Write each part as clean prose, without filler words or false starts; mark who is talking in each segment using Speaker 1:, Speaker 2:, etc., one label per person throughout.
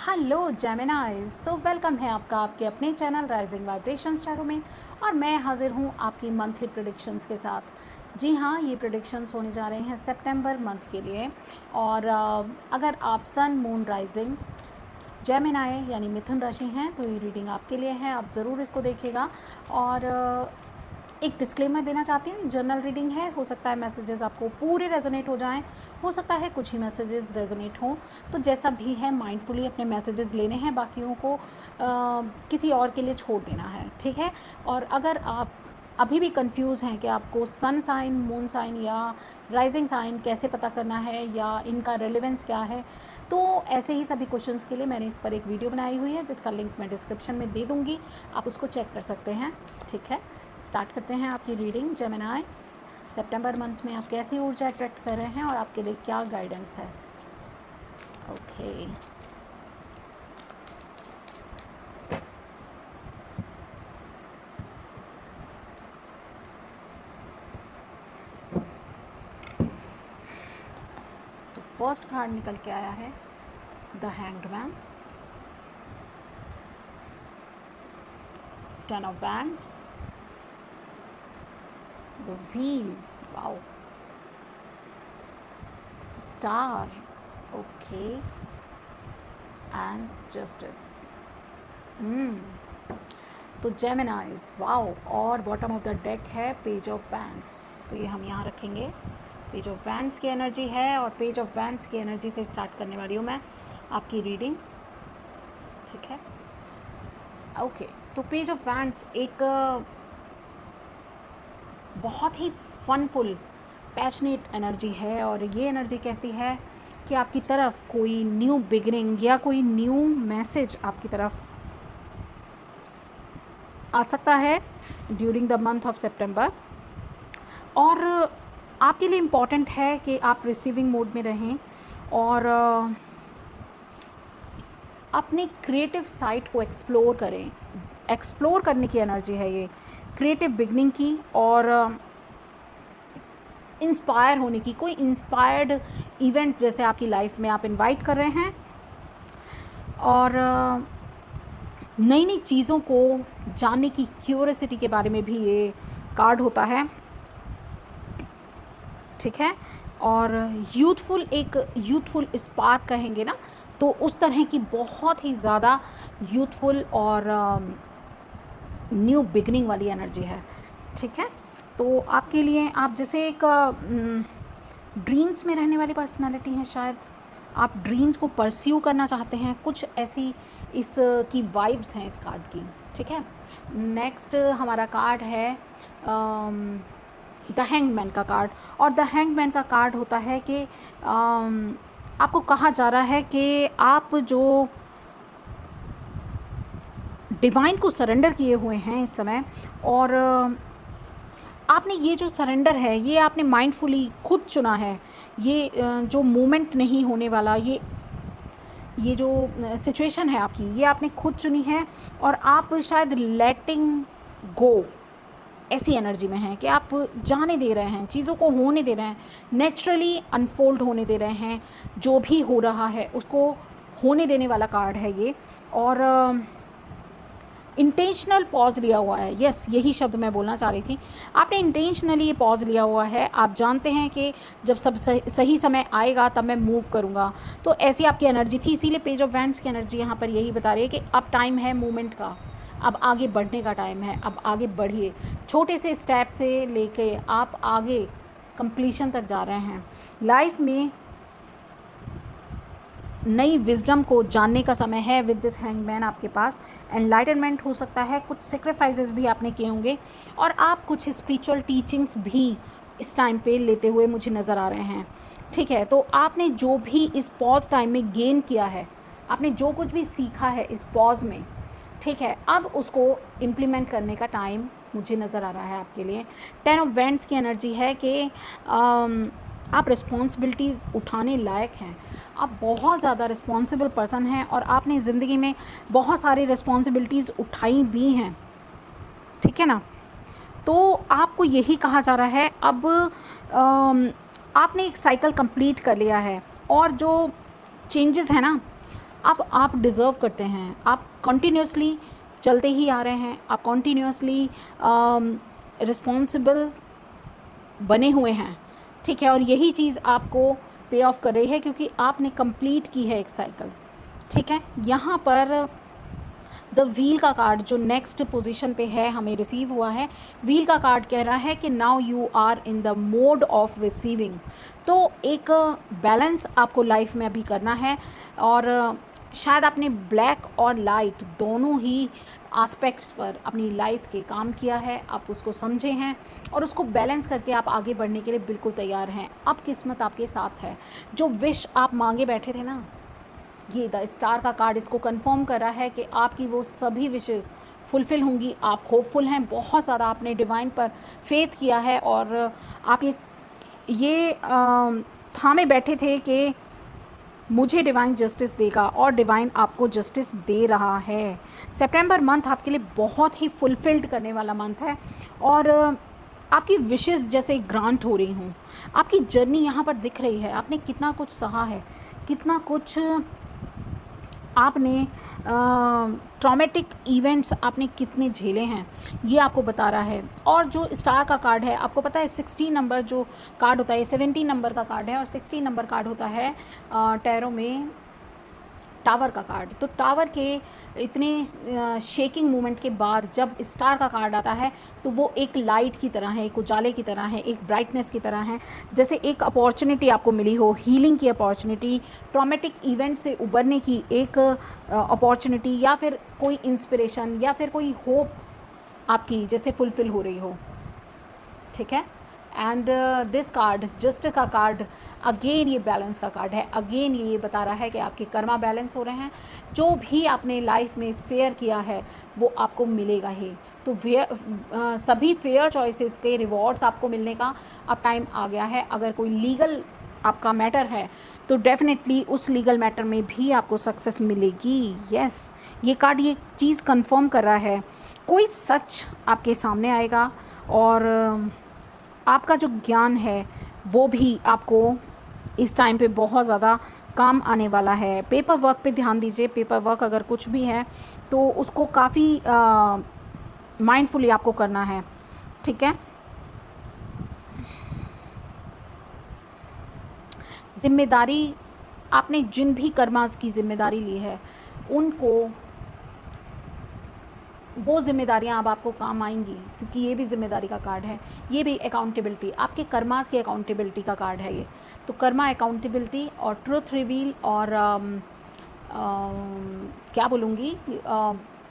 Speaker 1: Hello जेमिनाइज, तो welcome है आपका आपके अपने चैनल राइजिंग वाइब्रेशंस टैरो में। और मैं हाजिर हूँ आपकी मंथली प्रेडिक्शंस के साथ। जी हाँ, ये प्रेडिक्शंस होने जा रहे हैं सितंबर मंथ के लिए। और अगर आप सन मून राइजिंग जेमिनाई यानी मिथुन राशि हैं तो ये रीडिंग आपके लिए है, आप ज़रूर इसको देखिएगा। और एक डिस्क्लेमर देना चाहती हूँ, जनरल रीडिंग है, हो सकता है मैसेजेस आपको पूरे रेजोनेट हो जाएं, हो सकता है कुछ ही मैसेजेस रेजोनेट हों। तो जैसा भी है माइंडफुली अपने मैसेजेस लेने हैं, बाकियों को किसी और के लिए छोड़ देना है, ठीक है। और अगर आप अभी भी कंफ्यूज हैं कि आपको सन साइन, मून साइन या राइजिंग साइन कैसे पता करना है या इनका रेलेवेंस क्या है, तो ऐसे ही सभी क्वेश्चंस के लिए मैंने इस पर एक वीडियो बनाई हुई है जिसका लिंक मैं डिस्क्रिप्शन में दे दूँगी, आप उसको चेक कर सकते हैं, ठीक है। स्टार्ट करते हैं आपकी रीडिंग जेमिनाइज। सितंबर मंथ में आप कैसी ऊर्जा अट्रैक्ट कर रहे हैं और आपके लिए क्या गाइडेंस है। ओके, तो फर्स्ट कार्ड निकल के आया है the hanged man, ten of wands, the wheel, wow, star, okay, and justice. तो जेमिनाइज, वाओ। और बॉटम ऑफ द डेक है पेज ऑफ वैंड्स, तो ये हम यहाँ रखेंगे। पेज ऑफ वैंड्स की एनर्जी है और पेज ऑफ वैंड्स की एनर्जी से स्टार्ट करने वाली हूँ मैं आपकी रीडिंग, ठीक है। ओके, तो पेज ऑफ वैंड्स एक बहुत ही फनफुल पैशनेट एनर्जी है और ये एनर्जी कहती है कि आपकी तरफ कोई न्यू बिगिनिंग या कोई न्यू मैसेज आपकी तरफ आ सकता है ड्यूरिंग द मंथ ऑफ सितंबर। और आपके लिए इम्पॉर्टेंट है कि आप रिसीविंग मोड में रहें और अपनी क्रिएटिव साइट को एक्सप्लोर करें। एक्सप्लोर करने की एनर्जी है ये, क्रिएटिव बिगनिंग की और इंस्पायर होने की। कोई इंस्पायर्ड इवेंट जैसे आपकी लाइफ में आप इनवाइट कर रहे हैं और नई नई चीज़ों को जानने की क्यूरियोसिटी के बारे में भी ये कार्ड होता है, ठीक है। और यूथफुल, एक यूथफुल स्पार्क कहेंगे ना, तो उस तरह की बहुत ही ज़्यादा यूथफुल और न्यू बिगनिंग वाली एनर्जी है, ठीक है। तो आपके लिए आप जैसे एक ड्रीम्स में रहने वाली पर्सनालिटी हैं, शायद आप ड्रीम्स को परस्यू करना चाहते हैं, कुछ ऐसी इस की वाइब्स हैं इस कार्ड की, ठीक है। नेक्स्ट हमारा कार्ड है द हैंगमैन का कार्ड। और द हैंगमैन का कार्ड होता है कि आपको कहा जा रहा है कि आप जो डिवाइन को सरेंडर किए हुए हैं इस समय, और आपने ये जो सरेंडर है ये आपने माइंडफुली खुद चुना है। ये जो मोमेंट नहीं होने वाला, ये जो सिचुएशन है आपकी, ये आपने खुद चुनी है और आप शायद लेटिंग गो ऐसी एनर्जी में हैं कि आप जाने दे रहे हैं, चीज़ों को होने दे रहे हैं, नेचुरली अनफोल्ड होने दे रहे हैं। जो भी हो रहा है उसको होने देने वाला कार्ड है ये। और इंटेंशनल पॉज लिया हुआ है, यस यही शब्द मैं बोलना चाह रही थी। आपने इंटेंशनली ये पॉज लिया हुआ है, आप जानते हैं कि जब सब सही समय आएगा तब मैं मूव करूँगा। तो ऐसी आपकी एनर्जी थी, इसीलिए पेज ऑफ वैंड्स की एनर्जी यहाँ पर यही बता रही है कि अब टाइम है मूवमेंट का, अब आगे बढ़ने का टाइम है, अब आगे बढ़िए। छोटे से स्टेप से लेके आप आगे कंप्लीशन तक जा रहे हैं। लाइफ में नई विजडम को जानने का समय है विद दिस हैंगमैन आपके पास। एनलाइटनमेंट हो सकता है, कुछ सेक्रीफाइसेस भी आपने किए होंगे और आप कुछ स्पिरिचुअल टीचिंग्स भी इस टाइम पे लेते हुए मुझे नज़र आ रहे हैं, ठीक है। तो आपने जो भी इस पॉज टाइम में गेन किया है, आपने जो कुछ भी सीखा है इस पॉज में, ठीक है, अब उसको इम्प्लीमेंट करने का टाइम मुझे नज़र आ रहा है आपके लिए। 10 ऑफ वैंड्स की एनर्जी है कि आप रिस्पॉन्सिबिलिटीज़ उठाने लायक हैं। आप बहुत ज़्यादा रिस्पॉन्सिबल पर्सन हैं और आपने ज़िंदगी में बहुत सारी रिस्पॉन्सिबिलिटीज़ उठाई भी हैं, ठीक है ना। तो आपको यही कहा जा रहा है, अब आपने एक साइकिल कंप्लीट कर लिया है और जो चेंजेस है ना, आप डिज़र्व करते हैं, आप कंटिन्यूसली चलते ही आ रहे हैं, आप कंटिन्यूसली रिस्पॉन्सिबल बने हुए हैं, ठीक है। और यही चीज़ आपको पे ऑफ कर रही है क्योंकि आपने कंप्लीट की है एक साइकिल, ठीक है। यहाँ पर द व्हील का कार्ड जो नेक्स्ट पोजीशन पे है हमें रिसीव हुआ है, व्हील का कार्ड कह रहा है कि now you are in the mode of receiving. तो एक बैलेंस आपको लाइफ में अभी करना है, और शायद आपने ब्लैक और लाइट दोनों ही एस्पेक्ट्स पर अपनी लाइफ के काम किया है, आप उसको समझे हैं और उसको बैलेंस करके आप आगे बढ़ने के लिए बिल्कुल तैयार हैं। अब किस्मत आपके साथ है। जो विश आप मांगे बैठे थे ना, ये द स्टार का कार्ड इसको कंफर्म कर रहा है कि आपकी वो सभी विशेज़ फुलफ़िल होंगी। आप होपफुल हैं, बहुत ज़्यादा आपने डिवाइन पर फेथ किया है, और आप ये थामे बैठे थे कि मुझे डिवाइन जस्टिस देगा, और डिवाइन आपको जस्टिस दे रहा है। सितंबर मंथ आपके लिए बहुत ही फुलफ़िल्ड करने वाला मंथ है, और आपकी विशेज़ जैसे ग्रांट हो रही हूँ। आपकी जर्नी यहाँ पर दिख रही है, आपने कितना कुछ सहा है, कितना कुछ आपने ट्रॉमेटिक इवेंट्स आपने कितने झेले हैं, ये आपको बता रहा है। और जो स्टार का कार्ड है, आपको पता है 16 नंबर जो कार्ड होता है, 17 नंबर का कार्ड है, और 16 नंबर कार्ड होता है टैरो में टावर का कार्ड। तो टावर के इतने शेकिंग मूवमेंट के बाद जब स्टार का कार्ड आता है तो वो एक लाइट की तरह है, एक उजाले की तरह है, एक ब्राइटनेस की तरह है। जैसे एक अपॉर्चुनिटी आपको मिली हो, हीलिंग की अपॉर्चुनिटी, ट्रॉमेटिक इवेंट से उबरने की एक अपॉर्चुनिटी, या फिर कोई इंस्पिरेशन, या फिर कोई होप आपकी जैसे फुलफ़िल हो रही हो, ठीक है। एंड दिस कार्ड जस्टिस का कार्ड, अगेन ये बैलेंस का कार्ड है। अगेन ये बता रहा है कि आपके कर्मा बैलेंस हो रहे हैं। जो भी आपने लाइफ में फेयर किया है वो आपको मिलेगा ही। तो सभी फेयर चॉइसेस के रिवॉर्ड्स आपको मिलने का अब टाइम आ गया है। अगर कोई लीगल आपका मैटर है तो डेफिनेटली उस लीगल मैटर में भी आपको सक्सेस मिलेगी। यस, ये कार्ड ये चीज़ कंफर्म कर रहा है। कोई सच आपके सामने आएगा, और आपका जो ज्ञान है वो भी आपको इस टाइम पे बहुत ज़्यादा काम आने वाला है। पेपर वर्क पे ध्यान दीजिए। पेपर वर्क अगर कुछ भी है तो उसको काफ़ी माइंडफुली आपको करना है, ठीक है। जिम्मेदारी, आपने जिन भी कर्मास की जिम्मेदारी ली है उनको, वो जिम्मेदारियां अब आपको काम आएंगी, क्योंकि ये भी जिम्मेदारी का कार्ड है। ये भी अकाउंटेबिलिटी, आपके कर्मास की अकाउंटेबिलिटी का कार्ड है ये। तो कर्मा अकाउंटेबिलिटी और ट्रुथ रिवील और क्या बोलूँगी,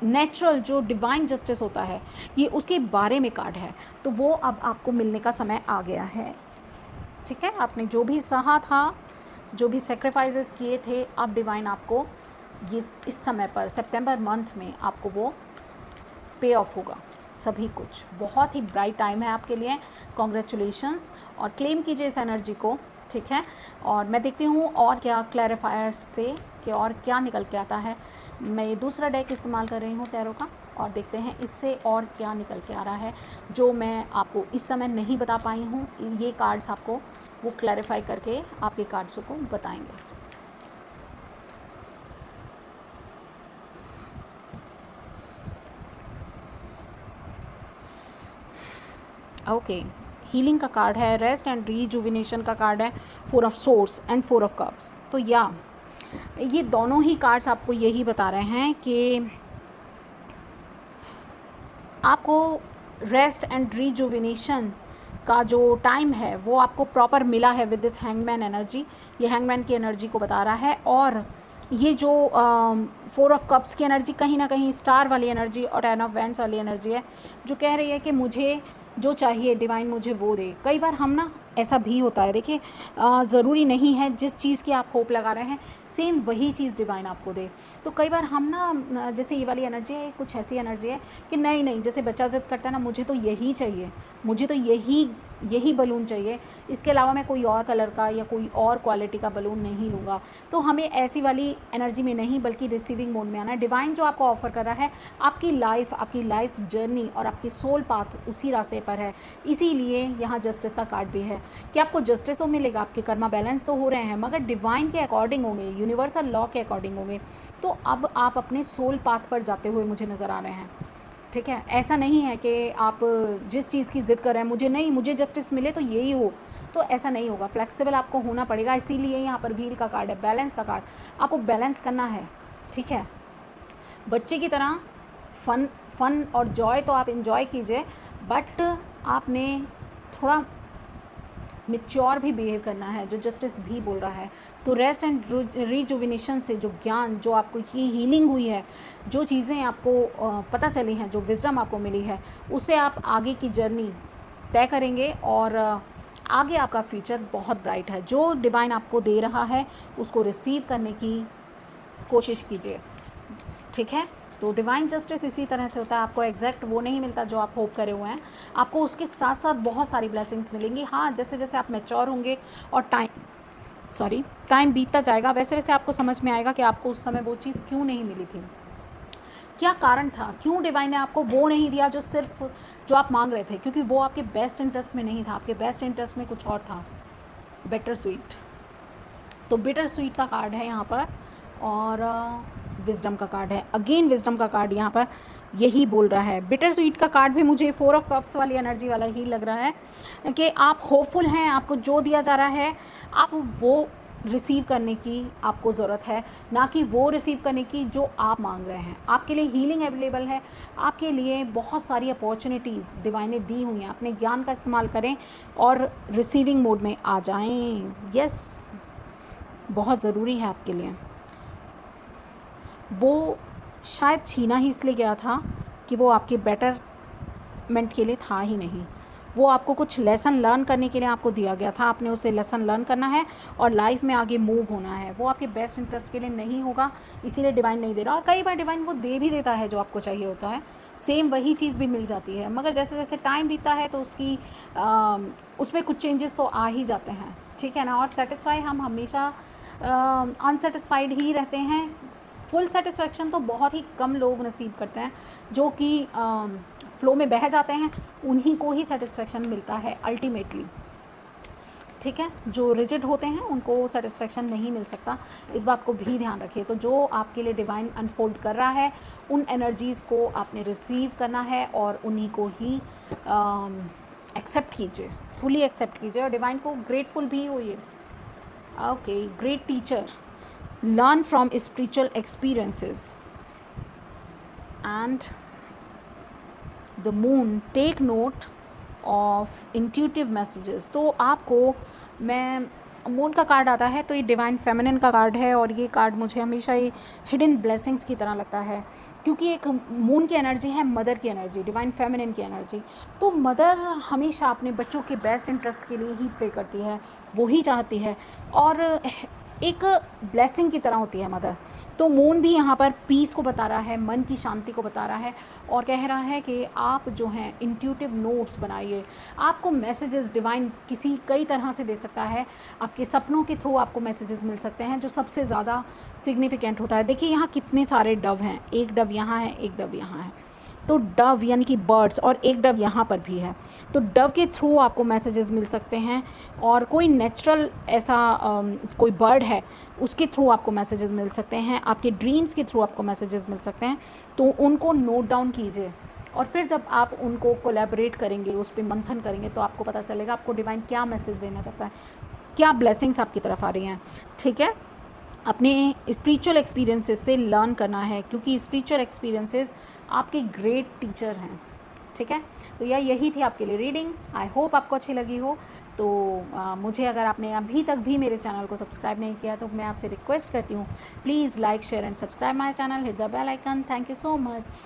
Speaker 1: नेचुरल जो डिवाइन जस्टिस होता है, ये उसके बारे में कार्ड है। तो वो अब आपको मिलने का समय आ गया है, ठीक है। आपने जो भी सहा था, जो भी सेक्रीफाइसेस किए थे, अब डिवाइन आपको इस समय पर सितंबर मंथ में आपको वो पे ऑफ होगा सभी कुछ। बहुत ही ब्राइट टाइम है आपके लिए। कॉन्ग्रेचुलेशंस, और क्लेम कीजिए इस एनर्जी को, ठीक है। और मैं देखती हूँ और क्या क्लैरिफायर्स से कि और क्या निकल के आता है। मैं ये दूसरा डेक इस्तेमाल कर रही हूँ टैरो का, और देखते हैं इससे और क्या निकल के आ रहा है जो मैं आपको इस समय नहीं बता पाई हूँ। ये कार्ड्स आपको वो क्लैरिफाई करके आपके कार्ड्स को बताएंगे। ओके, हीलिंग का कार्ड है, रेस्ट एंड रीजुविनेशन का कार्ड है, 4 of source and 4 of cups. तो ये दोनों ही कार्ड्स आपको यही बता रहे हैं कि आपको रेस्ट एंड रीजुविनेशन का जो टाइम है वो आपको प्रॉपर मिला है विद दिस हैंगमैन एनर्जी। ये हैंगमैन की एनर्जी को बता रहा है, और ये जो 4 ऑफ कप्स की एनर्जी कहीं ना कहीं स्टार वाली एनर्जी और 10 ऑफ वैंड्स वाली एनर्जी है, जो कह रही है कि मुझे जो चाहिए डिवाइन मुझे वो दे। कई बार हम ना, ऐसा भी होता है, देखिए ज़रूरी नहीं है जिस चीज़ की आप होप लगा रहे हैं सेम वही चीज़ डिवाइन आपको दे। तो कई बार हम ना, जैसे ये वाली एनर्जी है, कुछ ऐसी एनर्जी है कि नहीं, जैसे बच्चा ज़िद करता है ना, मुझे तो यही चाहिए, मुझे तो यही यही बलून चाहिए, इसके अलावा मैं कोई और कलर का या कोई और क्वालिटी का बलून नहीं लूँगा। तो हमें ऐसी वाली एनर्जी में नहीं बल्कि रिसीविंग मोड में आना है। डिवाइन जो आपको ऑफ़र कर रहा है आपकी लाइफ जर्नी और आपकी सोल पाथ उसी रास्ते पर है। इसीलिए यहाँ जस्टिस का कार्ड भी है कि आपको जस्टिस तो मिलेगा, आपके कर्मा बैलेंस तो हो रहे हैं, मगर डिवाइन के अकॉर्डिंग होंगे, यूनिवर्सल लॉ के अकॉर्डिंग होंगे। तो अब आप अपने सोल पाथ पर जाते हुए मुझे नज़र आ रहे हैं। ठीक है, ऐसा नहीं है कि आप जिस चीज़ की ज़िद कर रहे हैं मुझे जस्टिस मिले तो यही हो, तो ऐसा नहीं होगा। फ्लेक्सिबल आपको होना पड़ेगा। इसीलिए यहाँ पर व्हील का कार्ड है, बैलेंस का कार्ड। आपको बैलेंस करना है। ठीक है, बच्चे की तरह फन और जॉय तो आप इन्जॉय कीजिए, बट आपने थोड़ा मैच्योर भी बिहेव करना है, जो जस्टिस भी बोल रहा है। तो रेस्ट एंड रिजुविनेशन से जो ज्ञान, जो आपको ये हीलिंग हुई है, जो चीज़ें आपको पता चली हैं, जो विजडम आपको मिली है, उससे आप आगे की जर्नी तय करेंगे और आगे आपका फ्यूचर बहुत ब्राइट है। जो डिवाइन आपको दे रहा है उसको रिसीव करने की कोशिश कीजिए। ठीक है, तो डिवाइन जस्टिस इसी तरह से होता है। आपको एग्जैक्ट वो नहीं मिलता जो आप होप करे हुए हैं, आपको उसके साथ साथ बहुत सारी ब्लेसिंग्स मिलेंगी। हाँ, जैसे जैसे आप मैच्योर होंगे और टाइम बीतता जाएगा, वैसे वैसे आपको समझ में आएगा कि आपको उस समय वो चीज़ क्यों नहीं मिली थी, क्या कारण था, क्यों डिवाइन ने आपको वो नहीं दिया जो आप मांग रहे थे, क्योंकि वो आपके बेस्ट इंटरेस्ट में नहीं था। आपके बेस्ट इंटरेस्ट में कुछ और था, बेटर स्वीट। तो बिटर स्वीट का कार्ड है यहाँ पर और विजडम का कार्ड है। अगेन विजडम का कार्ड यहाँ पर यही बोल रहा है। बिटर स्वीट का कार्ड भी मुझे 4 ऑफ कप्स वाली एनर्जी वाला ही लग रहा है कि आप होपफुल हैं, आपको जो दिया जा रहा है आप वो रिसीव करने की आपको ज़रूरत है, ना कि वो रिसीव करने की जो आप मांग रहे हैं। आपके लिए हीलिंग अवेलेबल है, आपके लिए बहुत सारी अपॉर्चुनिटीज़ डिवाइन ने दी हुई हैं। अपने ज्ञान का इस्तेमाल करें और रिसीविंग मोड में आ जाएं। यस, बहुत ज़रूरी है आपके लिए। वो शायद छीना ही इसलिए गया था कि वो आपके बेटरमेंट के लिए था ही नहीं। वो आपको कुछ लेसन लर्न करने के लिए आपको दिया गया था, आपने उसे लेसन लर्न करना है और लाइफ में आगे मूव होना है। वो आपके बेस्ट इंटरेस्ट के लिए नहीं होगा, इसीलिए डिवाइन नहीं दे रहा। और कई बार डिवाइन वो दे भी देता है जो आपको चाहिए होता है, सेम वही चीज़ भी मिल जाती है, मगर जैसे जैसे टाइम बीतता है तो उसमें कुछ चेंजेस तो आ ही जाते हैं। ठीक है ना। और सेटिस्फाई हम हमेशा अनसेटिस्फाइड ही रहते हैं। फुल सेटिस्फैक्शन तो बहुत ही कम लोग नसीब करते हैं, जो कि फ़्लो में बह जाते हैं, उन्हीं को ही सेटिस्फैक्शन मिलता है अल्टीमेटली। ठीक है, जो रिजिड होते हैं उनको सेटिस्फैक्शन नहीं मिल सकता, इस बात को भी ध्यान रखिए। तो जो आपके लिए डिवाइन अनफोल्ड कर रहा है, उन एनर्जीज़ को आपने रिसीव करना है और उन्हीं को ही एक्सेप्ट कीजिए, फुली एक्सेप्ट कीजिए और डिवाइन को ग्रेटफुल भी होइए। Okay, great teacher, learn from spiritual experiences, and the moon, take note of intuitive messages। तो आपको मैं मून का कार्ड आता है तो ये डिवाइन फेमिनिन का कार्ड है और ये कार्ड मुझे हमेशा ही हिडन ब्लेसिंग्स की तरह लगता है, क्योंकि एक मून की एनर्जी है, मदर की एनर्जी, डिवाइन फेमिनिन की एनर्जी। तो मदर हमेशा अपने बच्चों के बेस्ट इंटरेस्ट के लिए ही प्रे करती है, वो ही चाहती है और एक ब्लेसिंग की तरह होती है मदर। तो मून भी यहाँ पर पीस को बता रहा है, मन की शांति को बता रहा है और कह रहा है कि आप जो हैं इंट्यूटिव नोट्स बनाइए। आपको मैसेजेस डिवाइन कई तरह से दे सकता है, आपके सपनों के थ्रू आपको मैसेजेस मिल सकते हैं, जो सबसे ज़्यादा सिग्निफिकेंट होता है। देखिए यहाँ कितने सारे डव हैं, एक डव यहाँ है, एक डव यहाँ है, तो डव यानी कि बर्ड्स, और एक डव यहाँ पर भी है। तो डव के थ्रू आपको मैसेजेस मिल सकते हैं और कोई नेचुरल ऐसा कोई बर्ड है उसके थ्रू आपको मैसेजेस मिल सकते हैं, आपके ड्रीम्स के थ्रू आपको मैसेजेस मिल सकते हैं। तो उनको नोट डाउन कीजिए और फिर जब आप उनको कोलैबोरेट करेंगे, उस पर मंथन करेंगे, तो आपको पता चलेगा आपको डिवाइन क्या मैसेज देना चाहता है, क्या ब्लेसिंग्स आपकी तरफ आ रही हैं। ठीक है, अपने स्पिरिचुअल एक्सपीरियंसेस से लर्न करना है, क्योंकि स्पिरिचुअल एक्सपीरियंसेस आपके ग्रेट टीचर हैं। ठीक है, तो यही थी आपके लिए रीडिंग। आई होप आपको अच्छी लगी हो। तो मुझे, अगर आपने अभी तक भी मेरे चैनल को सब्सक्राइब नहीं किया तो मैं आपसे रिक्वेस्ट करती हूँ, please like share and subscribe my channel, hit the bell icon. Thank you so much.